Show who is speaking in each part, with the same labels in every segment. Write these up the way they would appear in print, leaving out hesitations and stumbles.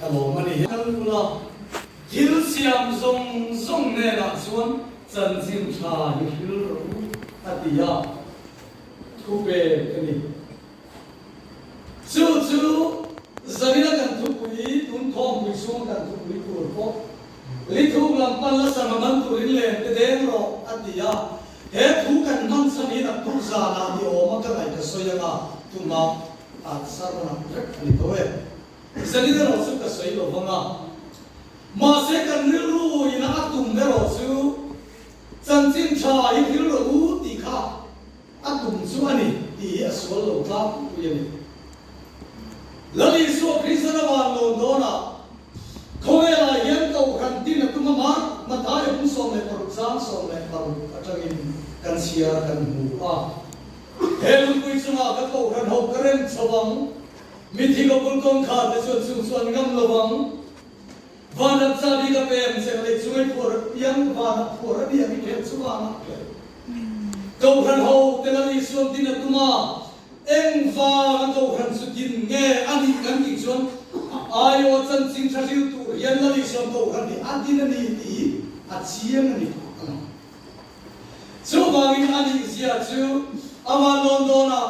Speaker 1: Hello, mani kan kula hil siam zong ne la chuan chan chim tha hi hil ro atia thu pe kani chu zanina kan thu pui tun thom pui sung kan thu pui tur ko li thu lam pan la samaman tu rin le te deng ro atia he thu kan man sami na tu za na di o ma ka lai ka soya ga tu ma at sarwana rek ani to e zanina ro su ka soi lo nga ma se kan ni ru ina atum me ro su chan chim tha hi hil ro u ti kha atum su ani ti asol lo ka ku ye ni lali so krisana wa lo dona khoela yen ko kan tin na tuma ma thai pun som le par sang som le par atangin kan sia kan hu a helun kui chunga ka ko kan ho karen chawang mithi ko pun kong kha te chu suan ngam lawang vanat sa bi ka pem se le chui por piang van por bi mi ke chuwa ko kan ho te lali so tin na tuma eng va kan ko kan su tin nge ani kan ki chuan ayo chan ching tha riu tu yan la li som ko kan di adin ni ti a chiang ni chu bangin ani sia chu ama londona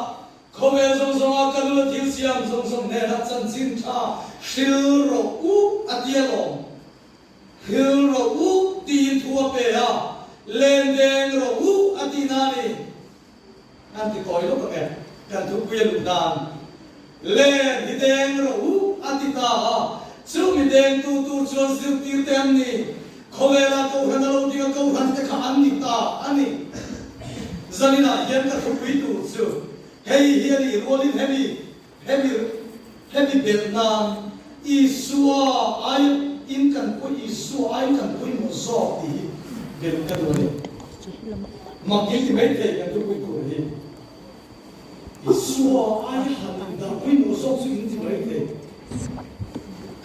Speaker 1: khome song song a kan lo thil siam song song ne la chan ching tha shil ro u atielo hil ro u ti thua pe a len deng ro u atina ni anti koi lo ka kan thu kuya lu dan le di deng ro u atita chu mi deng tu chuan sil tir tem ni khowela ko han lo ti ko han te kha an ni ta ani zanina yen ka thu pi tu chu hei hi rolling heavy vietnam isua ai in kan ko isua ai kan ko mo so ti bel ka do ni ma ki ti mai te kan tu ko ni isua ai han da ko mo so su in ti mai te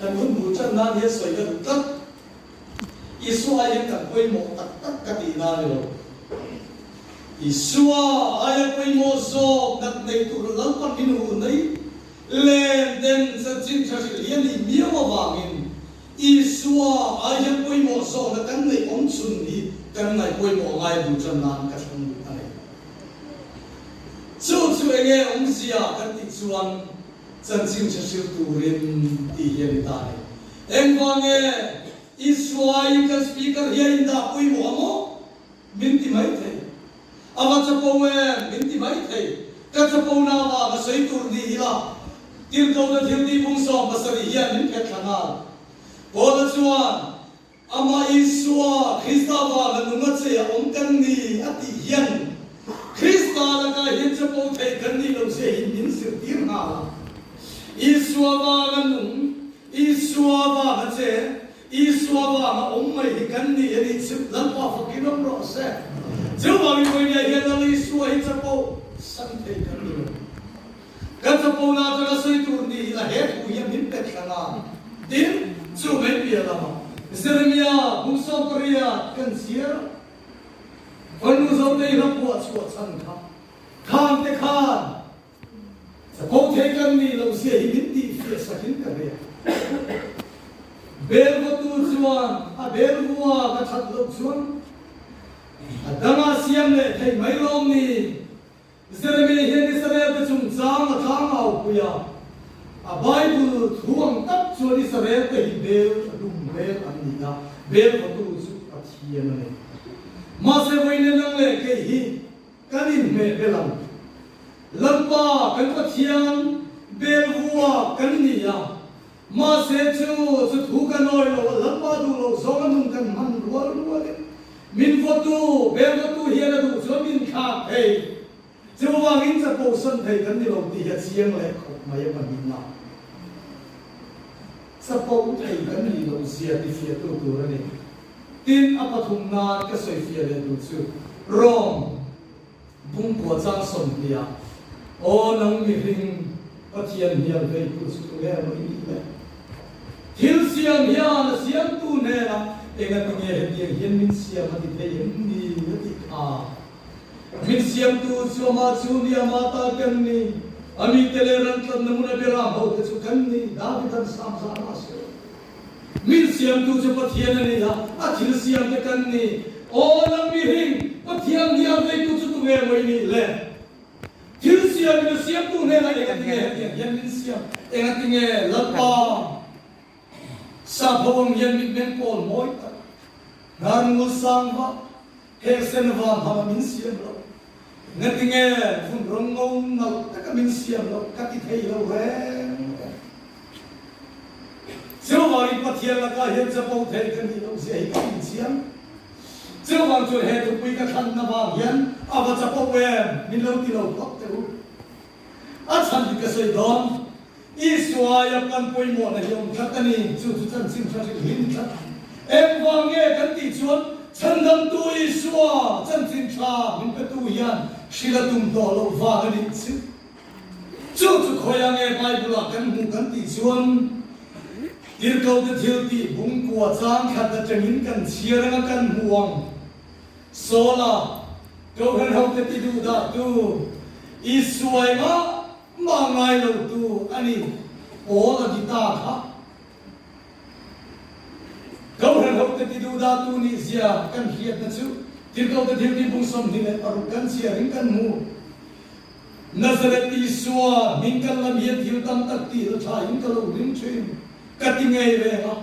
Speaker 1: kan hun mu chan na ye soi ka tat isua ai kan ko mo tak ka ti na ni lo isua ai ko mo so nat nei tu lang pan inu nei len den sa chin cha si lian ni mi ma wangin isua ai ko mo so na kan nei ong chun ni kan nei ko mo ngai bu chan nan ka chun ani chu enge ong sia kan ti chuan chan chin cha sil tu rin ti hian ta ni eng wange isua ai ka speaker hian da ko mo min ti mai the ama chapo me minti mai thei ka chapo na wa ma sei tur ni hila tir ko da thil ti pung so basari hian min phe thana bola chuan ama isua krista wa la nunga che om kan ni ati hian krista la ka hin chapo thei kan ni lo se hin min sir tir na isua wa la nung isua wa ma che isua wa ma om mai kan ni ani chip lam pa fakinom ro se chu ba mi ko ya hian ali su hi chapo san thei kan ni ka chapo na ta sei tur ni la he ku ya min pe khana din chu me pi la ma Jeremia bung so korea kan sia onu zo dei la po chu chan kha khan te khan sa ko thei kan ni lo se hi min ti fe sa hin ka re bel ko tu chuan a bel bua ka that lo chuan adama siam le thei mai rom ni Jeremia hian Israel te chung chang a thang au puya a bible thuang tak chuan Israel te hi bel dum bel ani na bel ko tu chu a thian ne ma se voi ne lang le ke hi kanin me belam lampa kan ko thian bel huwa kan ni ya ma se chu thu kan oi lo lampa du lo zong an kan man rual min fotu bel tu hian du chu min kha thei chu wang in cha po san thei kan ni lo ti ha chiang le khop mai ma min na sa po thei kan ni lo sia ti fia tu tu ra ni tin apathum na ka soi fia le du chu rom bung ko chang som pia o nang mi ring pathian hian vei tu chu tu le ma ni le thil siam hian siam tu ne la enga tu nge he hian min siam ma ti the yin ni ti a min siam tu chu ma chu ni ma ta kan ni ami tele ran tlan na mun be ra ho te chu kan ni david an sam sa na se siam tu cho pathian ni ha a thil siam te kan ni o lam mi hing pathian ni a ve tu chu tu nge moi ni le thil siam ni siam tu ne la e ka tinge yan min siam e ka tinge lapa sa phawang yan min ben pol moi ta nan ngul sang va he sen va ha min siam lo nga tinge phun rong ngau nau ta ka min siam lo ka ti thei lo re Châu Hoàng bắt thiên là cả hiện ra bao thế cái gì đâu dễ cái gì xiêm Châu Hoàng chuẩn hệ tụi quy các khăn na vàng hiện à và chấp bao em mình lâu thì lâu khóc tiêu à chân thì cái sợi đòn Isua ya kan poi mo na yom khatani chu chân sim sa si hin chat em vang nghe kan ti chuan chân dam tu Isua chân sim cha min pe tu hian sila tum to lo va ga ni chu khoya nghe Bible kan mu kan ti chuan Dir kau te thil ti bung kwa chang khat ta changin kan chiaranga kan huang sola kau han hau te ti du da tu Isuai ma ngai lo tu ani o la di ta kha kau han hau te ti du da tu ni zia kan hiat na chu dir kau te thil ti bung som ni le paru kan chiaring kan mu Nazareth Isua min kan lam hiat thil tam tak ti lo tha in ka lo ring chin Cắt ngay về ha,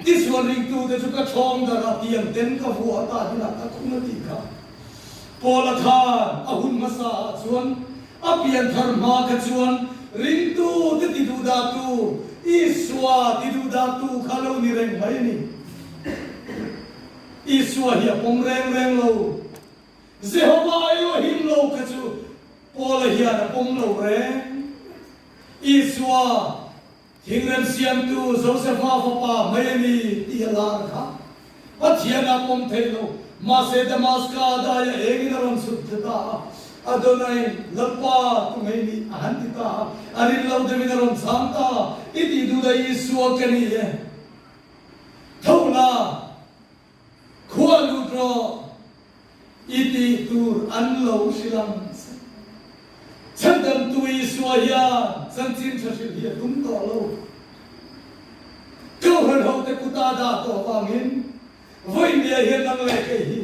Speaker 1: this one ring tu để chúng ta chọn ra là tiền tên cả vua ta thì là ta không nói gì cả. Paula than, ahun masa chuan, apian tharma ka chuan, ring tu để ti du da tu, Isua ti du da tu khalo ni reng mai ni. Isua hi pom reng lo, Jehovah Elohim lo ka chu, Paula hi na pom lo reng, Isua Hingram siam tu Joseph fa mai ni ti la kha pathiana pom thelo ma se damaska da ya egi ram suddha adonai lapa tu mai ni ahantita ari lo de minaram samta iti du da Isu kani ye thola khualu dro iti tur anlo silam Chandam tu Isu ya Santin chashil hiya tum to lo Kau han hau te kuta da to wangin Voi nia hiya nang le ke hi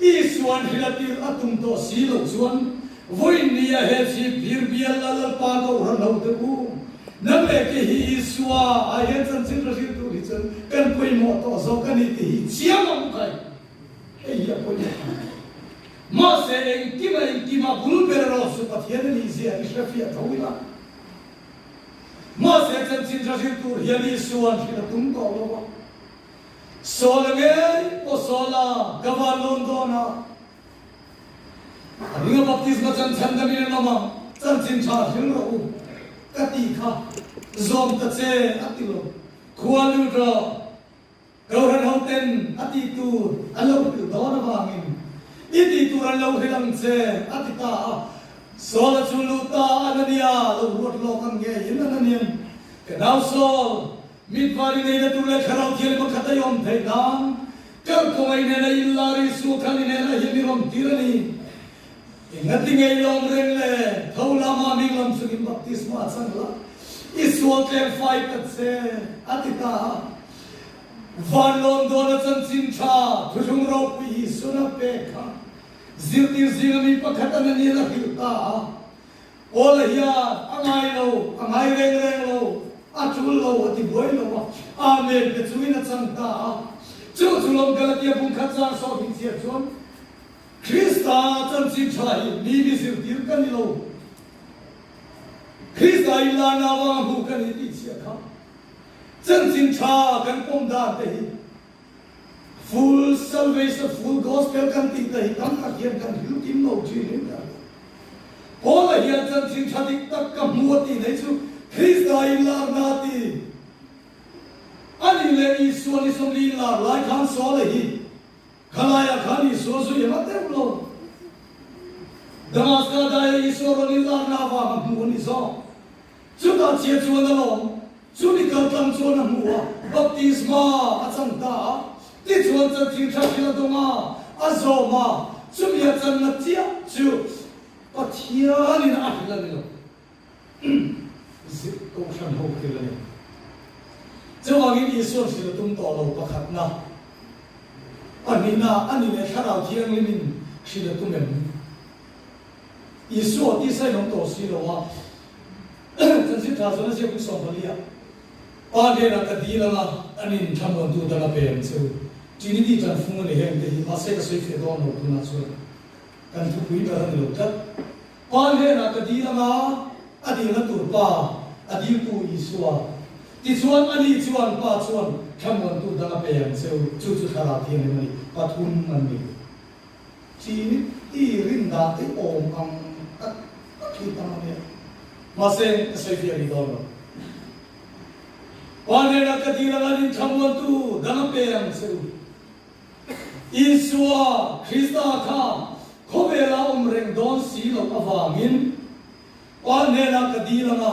Speaker 1: Isuan hilatir atum to silo chuan Voi nia he si bir bial lalal pa kau han hau te ku Nang le ke hi Isua ayan santin chashil tu hi chan Kan koi mo to so kan iti hi Chiam am kai He hiya koi Ma se engkima bulun berro su pathian ni zia ishafia thawila Ma se chan chin jashir tur hian Isuan hila tum to lo Solenge o sola gavalon dona Ringa baptisma chan chandamine nama chan chin cha hil ro kati kha zom ta che atilo khualu ro gauran hauten ati tu alo tu dona wangin Iti turan lau hilang che atita sola chuluta anania lo ruat lo kan ge yin ananian kenau sol mit vari nei na tule kharau thiel ma khata yom thei dang kar ko mai ne na illari su kan ne na hi rom tirani ngati ngei lom ren le thola ma mi lam su kim baptisma changla Isu ke fight at se atita van lom dona chan chin cha thujung ro pi suna pe kha zirtir zingami pakhatan ni la hilta ol hiya angai reng lo achul lo ati boy lo amen pe chuina changta chulom galatia bung khatsa so hin sia chon Krista chan chin cha hi ni zirtir kan lo Krista ila na wa hu kan ti sia kha chân chính cha kan pom da te full salvation full gospel kan ti te tam ka hian kan hiu tim no chi ni da ho la hian chân chính cha dik tak ka mu ti nei chu Krista in la na ti ani le Isu ni som li la lai khan so le hi khalaya khani so su ye ma te lo damaska da Isu ro ni la na wa mu ni so chu ta che chu na lo Suni kau tam chuan mua baptisma achang ta ti chuan chan thing tha khila donga azoma sumi chan na chia chu pathian in a hila ni lo zip ko shan ho khila ni Jawangin Isu sila tumtolo pakat na. Anina anile tharaw thiang limin sila tumem. Isu ti sai nong to sila wa. Jansi thasona siya kung somalia. Pade na kadila na anin thamon tu dala pem chu. Chini di jan fungo le hem te mase ka soi fe don no tu na chu. Kan thu pui ba ran lo tat. Pade na kadila na adila turpa adil tu Isua. Ti chuan ani chuan pa chuan thamon tu dala pem chu chu thara thiang ni pathum man ni. Chini ti rin da te om ang at thi tam ne. Mase ka soi fe ri don no. Pade na kadila na thamon tu dala pem Isua Krista ka khobela umreng don silo awangin pade na kadila na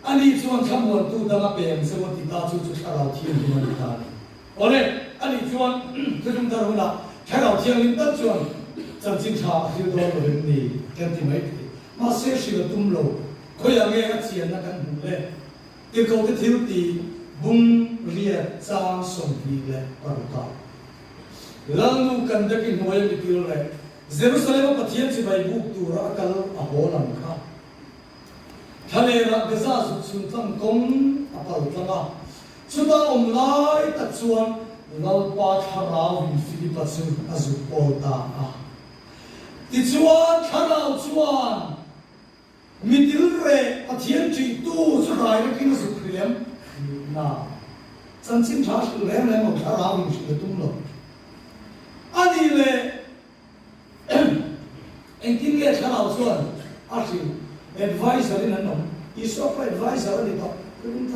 Speaker 1: ani chuan thamon tu dala pem sewa ti ta chu chu tharaw thiang ni man ta ni ole ani chuan thum daruna tharaw thiang lim ta chuan chanchin tha hil do lo ni kan ti mai ma se shil tum lo khoya nge a chian na kan bu le ti ko te thil ti bung ria cha som ni le paruta langu kan da ki noel mi pil le Jerusalem pathian chi bai buk tu ra kal a holam kha thale ra gaza su sun tlang kom apal tlanga chuta lai ta chuan lalpa tharaw in Philippa chu azu polta a ti chuan tharaw chuan mitil re pathian chi tu chu rai ra kin su khriam na chanchin tha su le le mo tharaw in chi tum lo ani le engkin ge tharaw chuan a chi advisor in anom Isu apa advisor ni tak kun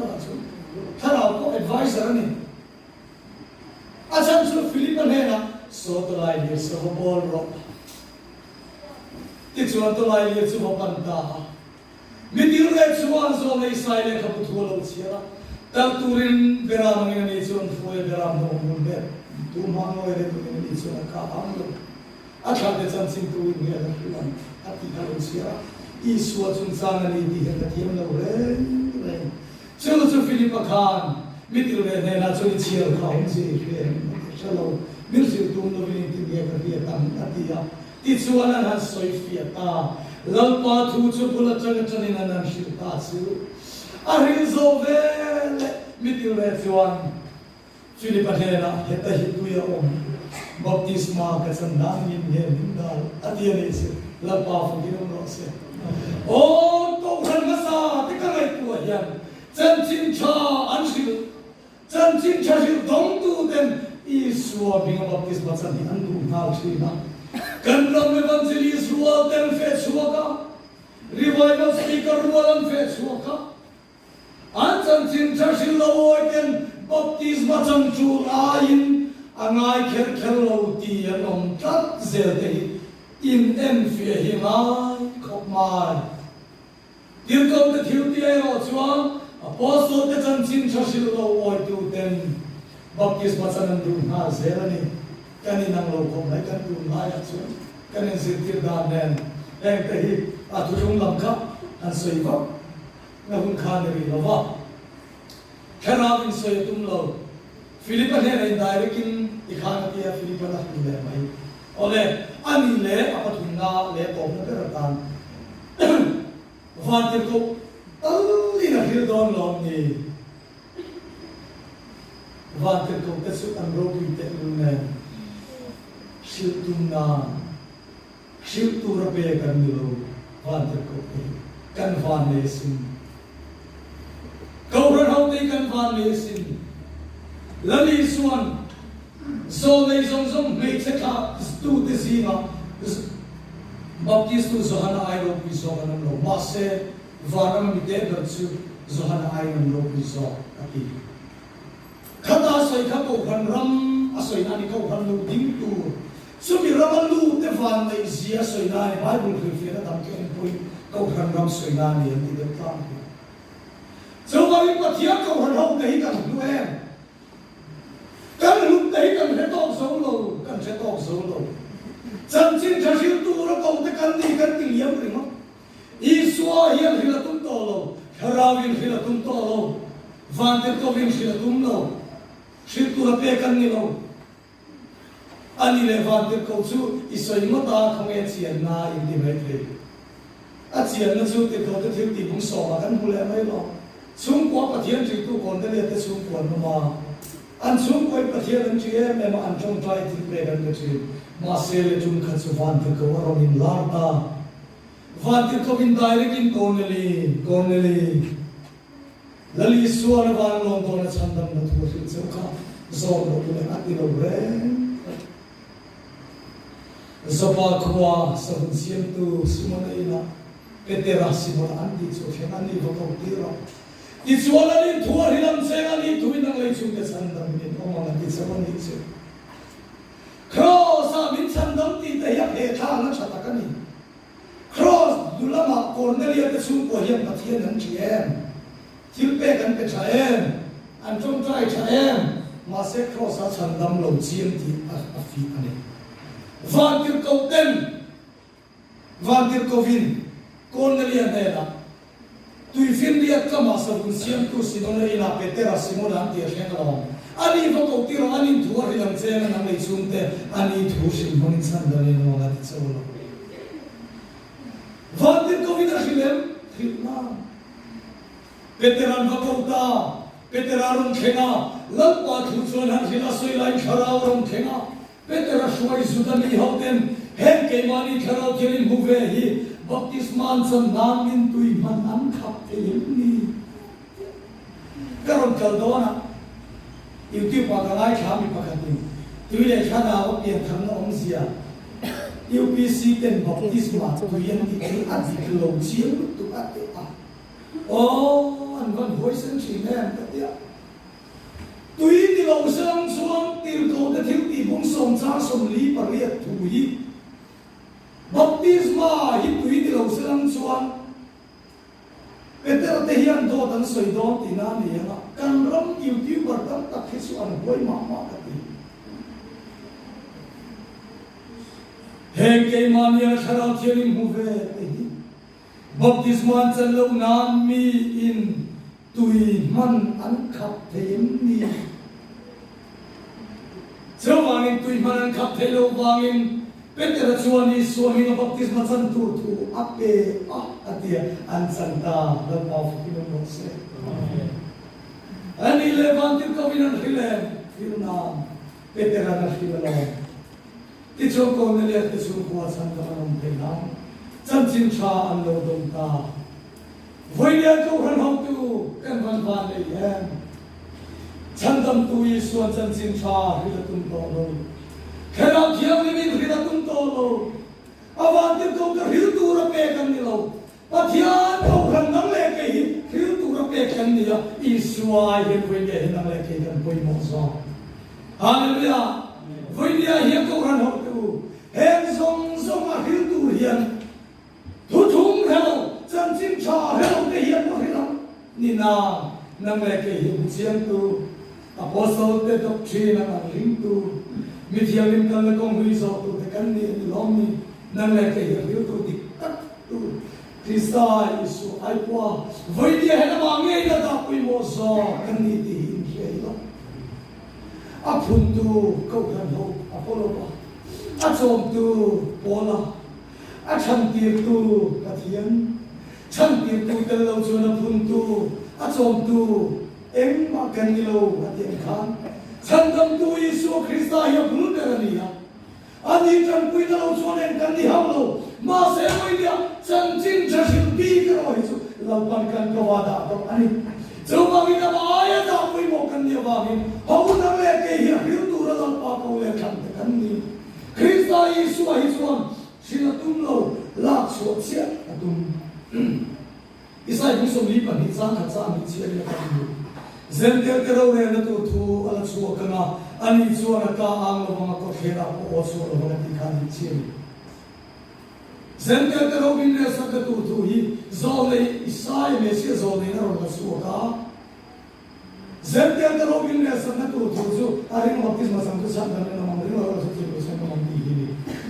Speaker 1: tharaw ko advisor ni acham su Philippan he na so to lai ye so bol ro ti chuan to lai ye chu ban ta mitil le chuan zo le sai le ka puthu lo chiara ta turin bera mangin ni chuan foi bera mo mun be tu ma no ere tu ni chuan ka am lo acha de chan sim tu ni ya tuan ati ka lo chiara Isu chung sang ani di hen thiam lo re chu chu Philippa khan mitil le ne na chu chial khaum ji chalo mir sil tum no vin ti ye ka ria tam atia ti chuan an soi fia ta lalpa thu chu pula chang chanin an shir ta chu a ri zo ve mitil le chuan Philippa he na heta hi tu ya om baptisma ka san dang yin he dal atia ne se lalpa fu gi no se Oh, kau kan masa tikar itu aja. Janjin cha ansil, janjin cha sil dong tu dan Isua binga baptis baca di andu nal sila. Kan ram evangelis rual dan fet suaka, revival speaker rualan fet suaka. An janjin cha sil lawai dan baptis baca curain angai ker lauti anom tat zelde in enfia himai. Mai điều công the thiếu tiêu ở chuang apostle the chân chin chashil lo oi tu ten baptist masanan du na zerani kani nang lo kom lai kan du na ya chu kani zirtir da nen eng te hi a tu jung lam kha an soi va na hun khan ri lo va khara bin soi tum lo Philippa ne nei direct in ikhan ti Philippa na ni le mai ole ani le apathunga le tom na beratan Vantir ko ali na hil don long ni vantir ko tesu an rogi te ne shil tu rape kan lo vantir ko kan van le sin ko ran hau te kan van le sin lali suan so le zong me che kha tu te zima Baptist tu Zohana ai ro pi so kan lo mase vanam mi te dar chu Zohana ai nam ro pi so ati khata soi kha ko kan ram asoi na ni ko kan lo ding tu so mi ram lu te van nei zia soi na ni Bible fi fi na tam ke poi ko kan ram soi na ni ti de tam so ba mi pa thia ko han ho te hi kan lu em kan lu te hi kan he to so lo kan che to so lo chân chính cha siêu tu ra công te kan ni kan ti liam ring Isua hian hila tum to lo Harawin hila tum to lo van tir ko vin sila tum lo shil tu ra pe kan ni lo ani le van tir ko chu isoi mo ta khong e chian na in di mai le a chian na chu te ko te thil ti bung so ma kan hule mai lo chung ko pathian chi tu kon te le te chung kon ma an chung ko pathian an chi em ma an chong trai ti pe kan chi ma se le chung khat su van tir ko ro min lar ta van tir ko in direct in koneli lali suara van long ko na chandam na thu sil se ka zo lo le ati lo bre zopa khwa sabun siam tu sumana ina petera simon andi chu fenani vo ko tiro ti chuala ni thuar hilam se ani thuin nang lei chung ke chandam ni o ma ti samani che cross a min chandam ti te ya he tha na chata ka ni cross dulama cornelia te chung ko hiam pathian an chi em thil pe kan pe tha em an chong trai tha em ma se cross a chandam lo chiam ti a fi ani van tir ko ten van tir ko vin cornelia ne la tui fin dia kama sa kun siam tu simona ina petera simona ti a heng lo ani vo ko tiro ani thuar hilam che na nang lei chung te ani thu sim honin chandam ni no la ti cholo van tir ko vin a hilem hilna veteran vakauta veteran khenga lampa thu chuan han hila soi lai kharau rom khenga vetera shwai zudani hoten hen ke mani kharau thelin huve hi baptisman sam namin tui man an khap ni karon kaldona youtube pa galai khami pakati tui le khana o pian thang ong sia UPC ten baptisma tuyen di adiklo chiu tu ate a oh an van voice chi nem tatia tui ni lo sang suang til ko te thil ti bung som cha som li pariat tu hi baptisma hi tui ni lo sang suang peter te hian do tan soi do ti na ni ya kan ram youtuber tam tak hi su an boy ma ma ka ti heng ke mania kharau thianin huve baptisman chan lo nan mi in tui man an khap them ni chawangin tui man an khap thelo wangin petera chuani swami baptisma chan tu thu ape a atia an santa the of kingdom of se ani levantir kovinan hilen firna petera na hilalo ti choko ne le ti su ko san ka ram te nam chan chin cha an lo dong ta voilia ko ran hom tu kan van van le yan chan dam tu yi suan chan chin cha ri la tum to lo khera thiam ni min ri la tum to lo awan ti ko ka hil tu ra pe kan ni lo pathian ko ran nang le ke hi hil tu ra pe kan ni ya iswai he voilia he nang le ke kan poi mo so hallelujah voilia he ko ran hom heng song song a hil tu hian thu thung helo chan chin cha helo te hian no helo ni na nang le ke hi chiang tu apostle te doctrine na ring tu mithialim kan le kong hui so tu te kan ni lom ni nang le ke hi hil tu dik tak tu Krista Isu ai kwa voi dia hela ma nge na ta pui mo so kan ni ti hin he lo a phun tu ko kan ho apollo pa a chom tu pola a cham tir tu kathian cham tir tu tel lo chu na phun tu a chom tu eng ma kan ni lo atien khan chan dam tu Isu Krista ya bul derania ani chan pui na lo chu nen kan ni ha lo ma se moi dia chan chin cha sin bi ka ro Isu lo pan kan ko wa da to ani chu ma mi na ma ya da pui mo kan ni wa mi ho na le ke hi ri tu ra lo pa ko le kan kan ni Krista Isu a Isuan sila tumlo lak suat siat atum isai musom lipan hi sang khat sa mi chia le kan zentel kero re na tu thu ala chu kana ani chuan ka ang lo ma ko khera ko so lo ma ti khan chia zentel kero bin ne sa ka tu thu hi zo le isai me sia zo le na ro la su ka zentel kero bin ne sa na tu thu zu ari ma baptisma sang tu sa na na ma ri ro sa ti ko sa ma ti hi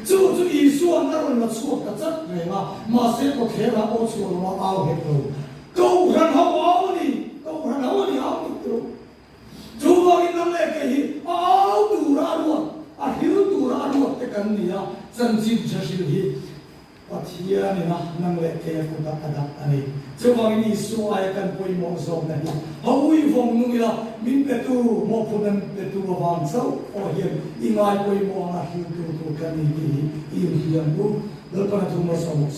Speaker 1: chu Isu an na ro la su ka chat le ma se ko khera o chu lo ma au he ko ran ha wa ni câu ra đâu đi áo đi tu chú vào cái năm này cái gì áo tu ra luôn hiếu tu ra luôn cái cần gì à dân chim cho siêu hi và thì này na năng lệ cái cũng đã ada này chú vào cái số ai cần quay mong sớm này hầu như vòng nuôi là mình để tu một phụ nữ để tu vàng sâu ở hiện đi ngoài quay mong là hiếu tu cần gì yêu hiền luôn đó là tu mà sống một